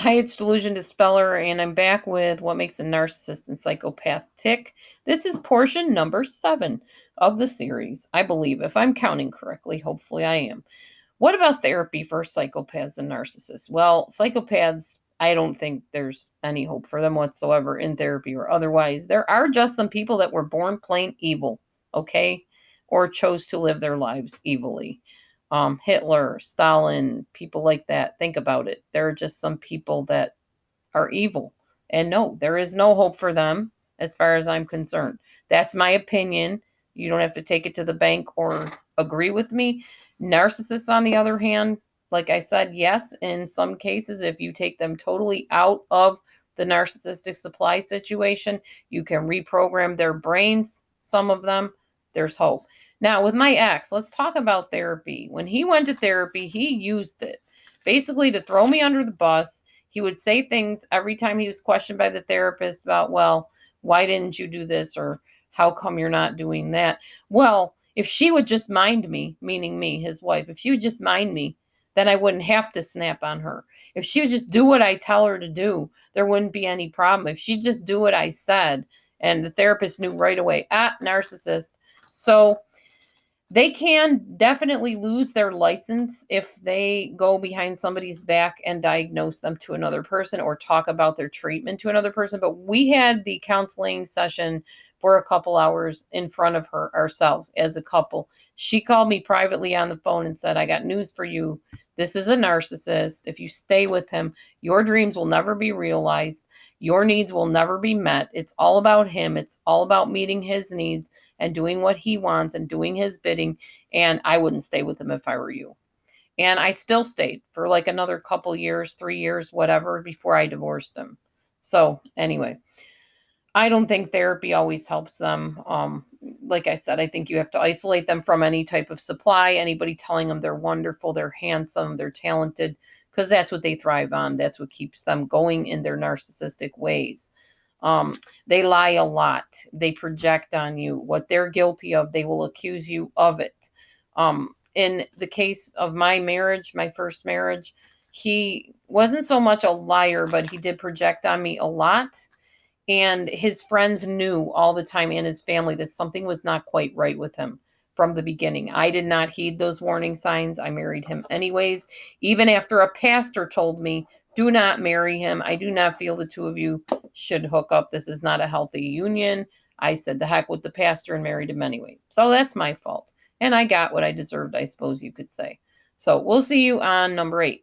Hi, it's Delusion Dispeller, and I'm back with what makes a narcissist and psychopath tick. This is portion number 7 of the series, I believe, if I'm counting correctly. Hopefully, I am. What about therapy for psychopaths and narcissists? Well, psychopaths, I don't think there's any hope for them whatsoever in therapy or otherwise. There are just some people that were born plain evil, okay? Or chose to live their lives evilly. Hitler, Stalin, people like that. Think about it. There are just some people that are evil. And no, there is no hope for them as far as I'm concerned. That's my opinion. You don't have to take it to the bank or agree with me. Narcissists, on the other hand, like I said, yes, in some cases, if you take them totally out of the narcissistic supply situation, you can reprogram their brains, some of them. There's hope. Now, with my ex, let's talk about therapy. When he went to therapy, he used it basically to throw me under the bus. He would say things every time he was questioned by the therapist about, well, why didn't you do this? Or how come you're not doing that? Well, if she would just mind me, meaning me, his wife, if she would just mind me, then I wouldn't have to snap on her. If she would just do what I tell her to do, there wouldn't be any problem. If she just do what I said, and the therapist knew right away, narcissist. So they can definitely lose their license if they go behind somebody's back and diagnose them to another person or talk about their treatment to another person. But we had the counseling session for a couple hours in front of her ourselves as a couple. She called me privately on the phone and said, I got news for you. This is a narcissist. If you stay with him, your dreams will never be realized. Your needs will never be met. It's all about him. It's all about meeting his needs and doing what he wants and doing his bidding. And I wouldn't stay with him if I were you. And I still stayed for like another couple years, 3 years, whatever, before I divorced him. So, anyway, I don't think therapy always helps them. Like I said, I think you have to isolate them from any type of supply, anybody telling them they're wonderful, they're handsome, they're talented, because that's what they thrive on. That's what keeps them going in their narcissistic ways. They lie a lot. They project on you. What they're guilty of, they will accuse you of it. In the case of my marriage, my first marriage, he wasn't so much a liar, but he did project on me a lot. And his friends knew all the time, and his family, that something was not quite right with him from the beginning. I did not heed those warning signs. I married him anyways, even after a pastor told me, do not marry him. I do not feel the two of you should hook up. This is not a healthy union. I said the heck with the pastor and married him anyway. So that's my fault. And I got what I deserved, I suppose you could say. So we'll see you on number 8.